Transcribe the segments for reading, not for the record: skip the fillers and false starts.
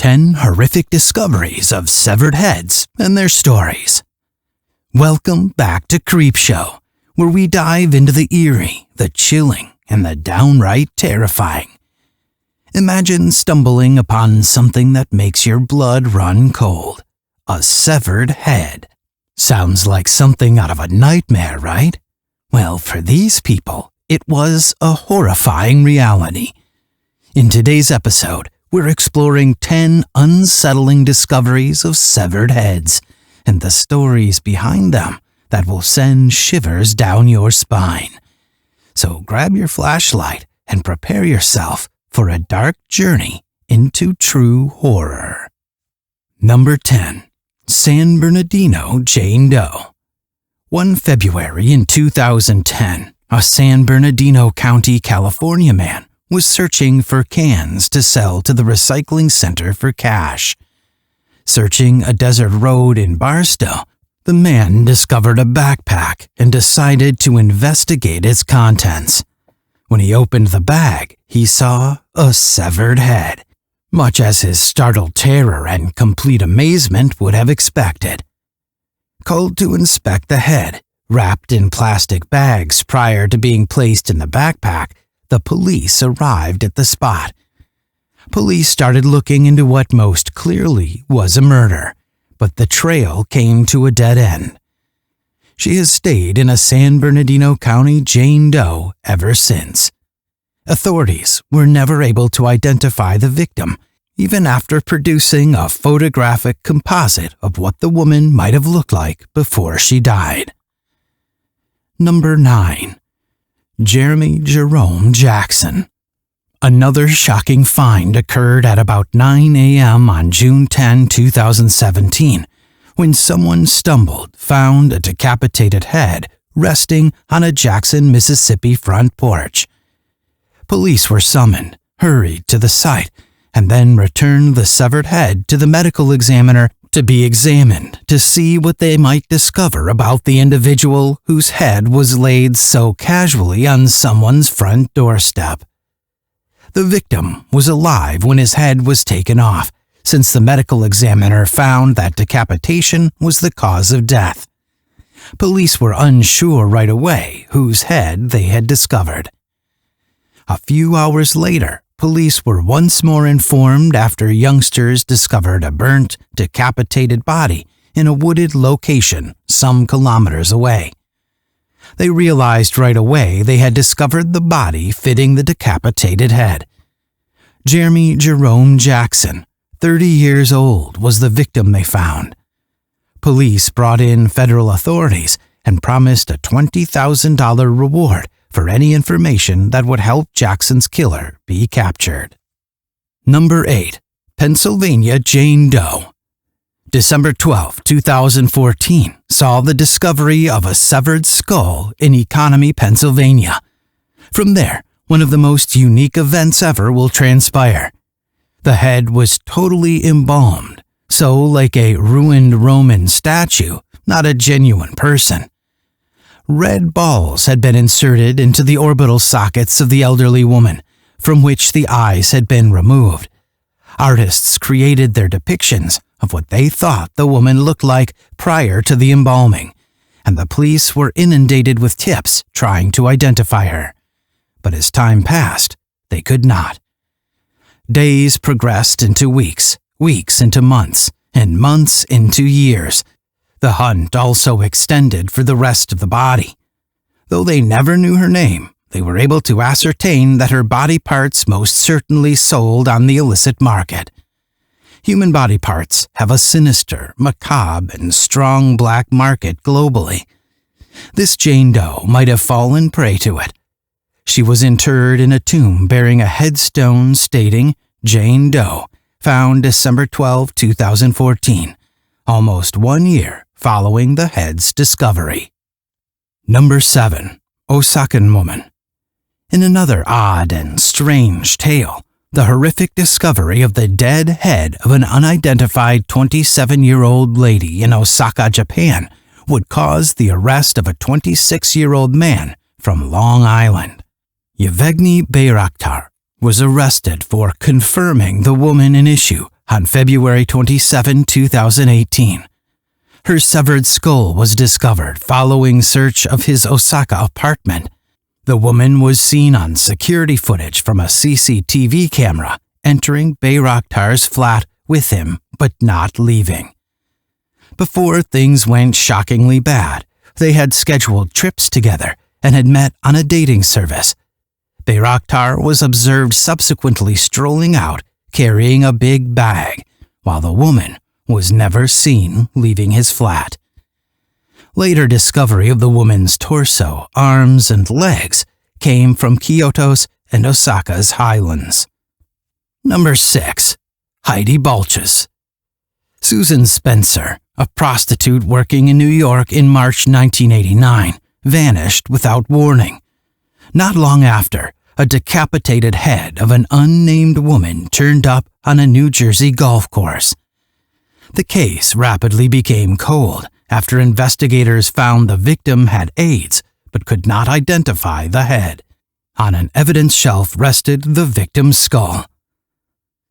10 horrific discoveries of severed heads and their stories. Welcome back to Creepshow, where we dive into the eerie, the chilling, and the downright terrifying. Imagine stumbling upon something that makes your blood run cold. A severed head. Sounds like something out of a nightmare, right? Well, for these people, it was a horrifying reality. In today's episode, we're exploring 10 unsettling discoveries of severed heads and the stories behind them that will send shivers down your spine. So grab your flashlight and prepare yourself for a dark journey into true horror. Number 10. San Bernardino Jane Doe. One February in 2010, a San Bernardino County, California man was searching for cans to sell to the recycling center for cash. Searching a desert road in Barstow, the man discovered a backpack and decided to investigate its contents. When he opened the bag, he saw a severed head, much as his startled terror and complete amazement would have expected. Called to inspect the head, wrapped in plastic bags prior to being placed in the backpack, the police arrived at the spot. Police started looking into what most clearly was a murder, but the trail came to a dead end. She has stayed in a San Bernardino County Jane Doe ever since. Authorities were never able to identify the victim, even after producing a photographic composite of what the woman might have looked like before she died. Number 9. Jerome Jackson. Another shocking find occurred at about 9 a.m. on June 10, 2017, when someone found a decapitated head resting on a Jackson, Mississippi front porch. Police were summoned, hurried to the site, and then returned the severed head to the medical examiner to be examined to see what they might discover about the individual whose head was laid so casually on someone's front doorstep. The victim was alive when his head was taken off, since the medical examiner found that decapitation was the cause of death. Police were unsure right away whose head they had discovered. A few hours later, police were once more informed after youngsters discovered a burnt, decapitated body in a wooded location some kilometers away. They realized right away they had discovered the body fitting the decapitated head. Jerome Jackson, 30 years old, was the victim they found. Police brought in federal authorities and promised a $20,000 reward for any information that would help Jackson's killer be captured. Number 8. Pennsylvania Jane Doe. December 12, 2014 saw the discovery of a severed skull in Economy, Pennsylvania. From there, one of the most unique events ever will transpire. The head was totally embalmed, so like a ruined Roman statue, not a genuine person. Red balls had been inserted into the orbital sockets of the elderly woman, from which the eyes had been removed. Artists created their depictions of what they thought the woman looked like prior to the embalming, and the police were inundated with tips trying to identify her. But as time passed, they could not. Days progressed into weeks, weeks into months, and months into years. The hunt also extended for the rest of the body. Though they never knew her name, they were able to ascertain that her body parts most certainly sold on the illicit market. Human body parts have a sinister, macabre, and strong black market globally. This Jane Doe might have fallen prey to it. She was interred in a tomb bearing a headstone stating Jane Doe, found December 12, 2014, almost 1 year following the head's discovery. Number 7. Osakan Woman. In another odd and strange tale, the horrific discovery of the dead head of an unidentified 27-year-old lady in Osaka, Japan, would cause the arrest of a 26-year-old man from Long Island. Yevgeny Bayraktar was arrested for confirming the woman in issue on February 27, 2018. Her severed skull was discovered following search of his Osaka apartment. The woman was seen on security footage from a CCTV camera entering Bayraktar's flat with him but not leaving. Before things went shockingly bad, they had scheduled trips together and had met on a dating service. Bayraktar was observed subsequently strolling out carrying a big bag, while the woman was never seen leaving his flat. Later discovery of the woman's torso, arms, and legs came from Kyoto's and Osaka's highlands. Number 6. Heidi Balches. Susan Spencer, a prostitute working in New York in March 1989, vanished without warning. Not long after, a decapitated head of an unnamed woman turned up on a New Jersey golf course. The case rapidly became cold after investigators found the victim had AIDS but could not identify the head. On an evidence shelf rested the victim's skull.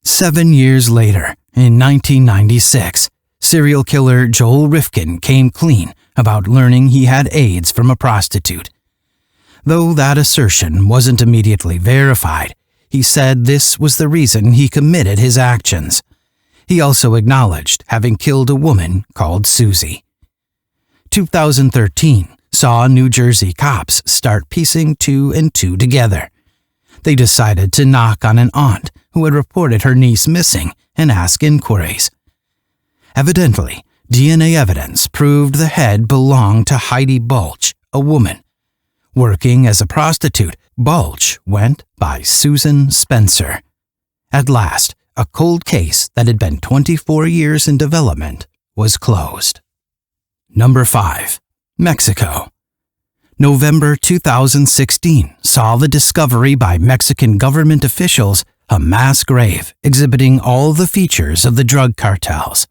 7 years later, in 1996, serial killer Joel Rifkin came clean about learning he had AIDS from a prostitute. Though that assertion wasn't immediately verified, he said this was the reason he committed his actions. He also acknowledged having killed a woman called Susie. 2013 saw New Jersey cops start piecing two and two together. They decided to knock on an aunt who had reported her niece missing and ask inquiries. Evidently, DNA evidence proved the head belonged to Heidi Balches, a woman. Working as a prostitute, Balch went by Susan Spencer. At last, a cold case that had been 24 years in development was closed. Number 5. Mexico. November 2016 saw the discovery by Mexican government officials a mass grave exhibiting all the features of the drug cartels.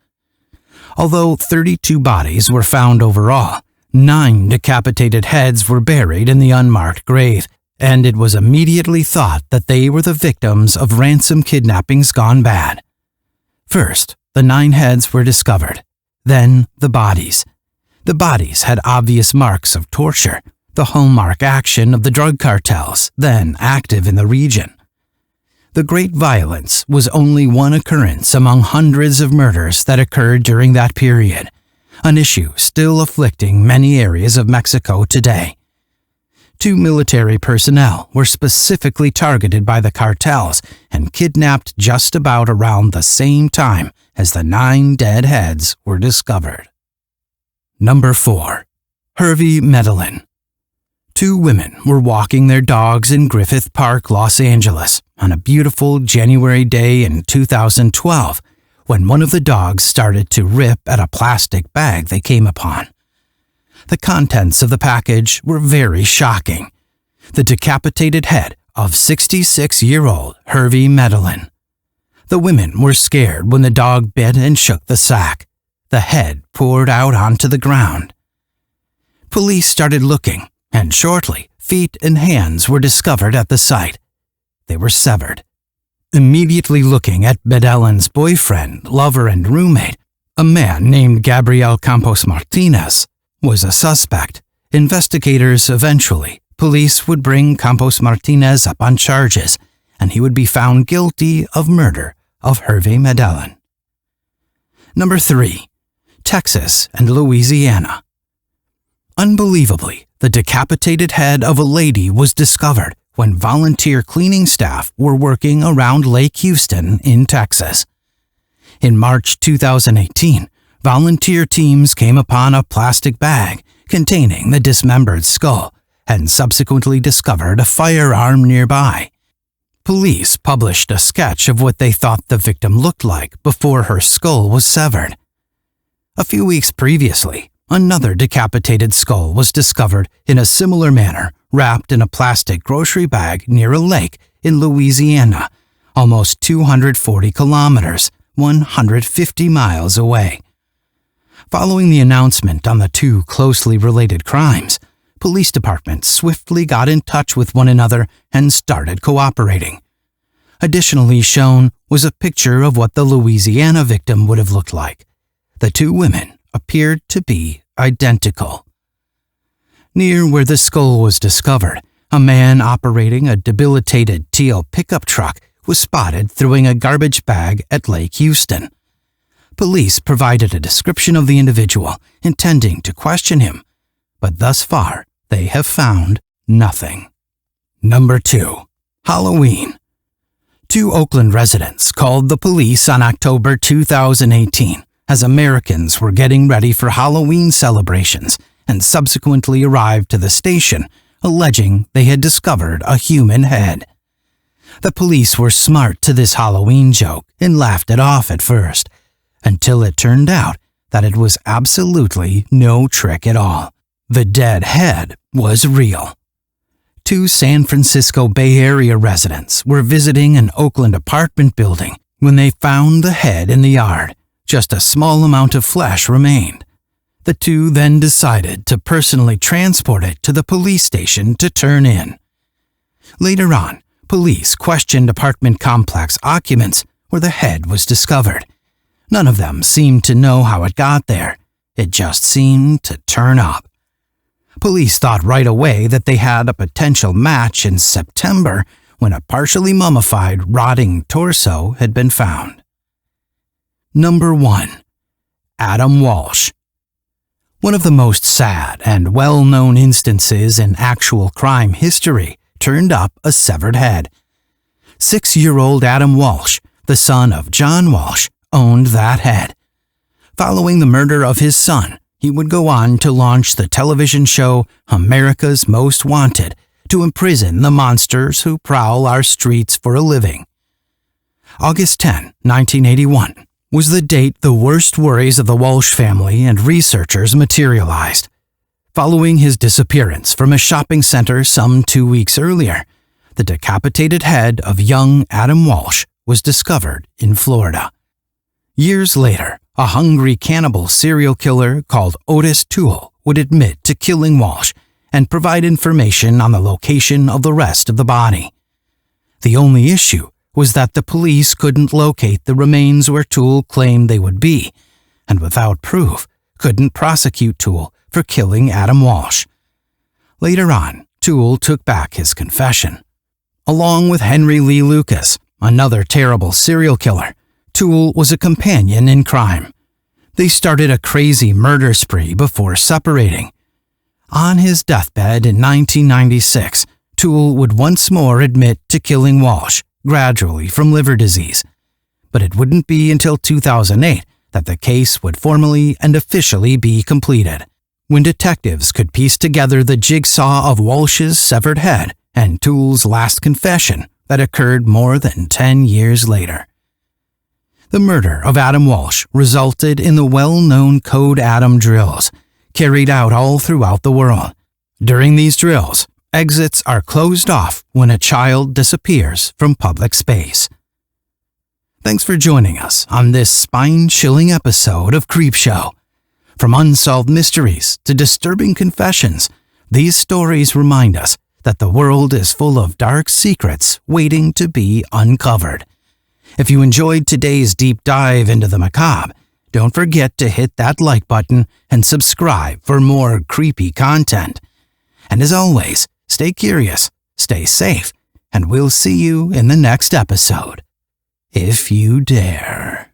Although 32 bodies were found overall, 9 decapitated heads were buried in the unmarked grave, and it was immediately thought that they were the victims of ransom kidnappings gone bad. First, the 9 heads were discovered. Then, the bodies. The bodies had obvious marks of torture, the hallmark action of the drug cartels then active in the region. The great violence was only one occurrence among hundreds of murders that occurred during that period, an issue still afflicting many areas of Mexico today. 2 military personnel were specifically targeted by the cartels and kidnapped just about around the same time as the 9 dead heads were discovered. Number 4. Hervey Medellin. 2 women were walking their dogs in Griffith Park, Los Angeles, on a beautiful January day in 2012, when one of the dogs started to rip at a plastic bag they came upon. The contents of the package were very shocking. The decapitated head of 66-year-old Hervey Medellin. The women were scared when the dog bit and shook the sack. The head poured out onto the ground. Police started looking, and shortly, feet and hands were discovered at the site. They were severed. Immediately looking at Medellin's boyfriend, lover, and roommate, a man named Gabriel Campos Martinez, was a suspect. Investigators police would bring Campos Martinez up on charges, and he would be found guilty of murder of Hervey Medellin. Number 3. Texas and Louisiana. Unbelievably, the decapitated head of a lady was discovered when volunteer cleaning staff were working around Lake Houston in Texas. In March 2018, volunteer teams came upon a plastic bag containing the dismembered skull and subsequently discovered a firearm nearby. Police published a sketch of what they thought the victim looked like before her skull was severed. A few weeks previously, another decapitated skull was discovered in a similar manner, wrapped in a plastic grocery bag near a lake in Louisiana, almost 240 kilometers, 150 miles away. Following the announcement on the 2 closely related crimes, police departments swiftly got in touch with one another and started cooperating. Additionally shown was a picture of what the Louisiana victim would have looked like. The two women appeared to be identical. Near where the skull was discovered, a man operating a debilitated teal pickup truck was spotted throwing a garbage bag at Lake Houston. Police provided a description of the individual, intending to question him, but thus far they have found nothing. Number 2. Halloween. 2 Oakland residents called the police on October 2018 as Americans were getting ready for Halloween celebrations and subsequently arrived to the station alleging they had discovered a human head. The police were smart to this Halloween joke and laughed it off at first, until it turned out that it was absolutely no trick at all. The dead head was real. 2 San Francisco Bay Area residents were visiting an Oakland apartment building when they found the head in the yard. Just a small amount of flesh remained. The 2 then decided to personally transport it to the police station to turn in. Later on, police questioned apartment complex occupants where the head was discovered. None of them seemed to know how it got there. It just seemed to turn up. Police thought right away that they had a potential match in September when a partially mummified, rotting torso had been found. Number 1. Adam Walsh. One of the most sad and well-known instances in actual crime history turned up a severed head. 6-year-old Adam Walsh, the son of John Walsh, owned that head. Following the murder of his son, he would go on to launch the television show America's Most Wanted to imprison the monsters who prowl our streets for a living. August 10, 1981, was the date the worst worries of the Walsh family and researchers materialized. Following his disappearance from a shopping center some 2 weeks earlier, the decapitated head of young Adam Walsh was discovered in Florida. Years later, a hungry cannibal serial killer called Otis Toole would admit to killing Walsh and provide information on the location of the rest of the body. The only issue was that the police couldn't locate the remains where Toole claimed they would be, and without proof, couldn't prosecute Toole for killing Adam Walsh. Later on, Toole took back his confession. Along with Henry Lee Lucas, another terrible serial killer, Toole was a companion in crime. They started a crazy murder spree before separating. On his deathbed in 1996, Toole would once more admit to killing Walsh, gradually from liver disease. But it wouldn't be until 2008 that the case would formally and officially be completed, when detectives could piece together the jigsaw of Walsh's severed head and Toole's last confession that occurred more than 10 years later. The murder of Adam Walsh resulted in the well-known Code Adam drills, carried out all throughout the world. During these drills, exits are closed off when a child disappears from public space. Thanks for joining us on this spine-chilling episode of Creepshow. From unsolved mysteries to disturbing confessions, these stories remind us that the world is full of dark secrets waiting to be uncovered. If you enjoyed today's deep dive into the macabre, don't forget to hit that like button and subscribe for more creepy content. And as always, stay curious, stay safe, and we'll see you in the next episode, if you dare.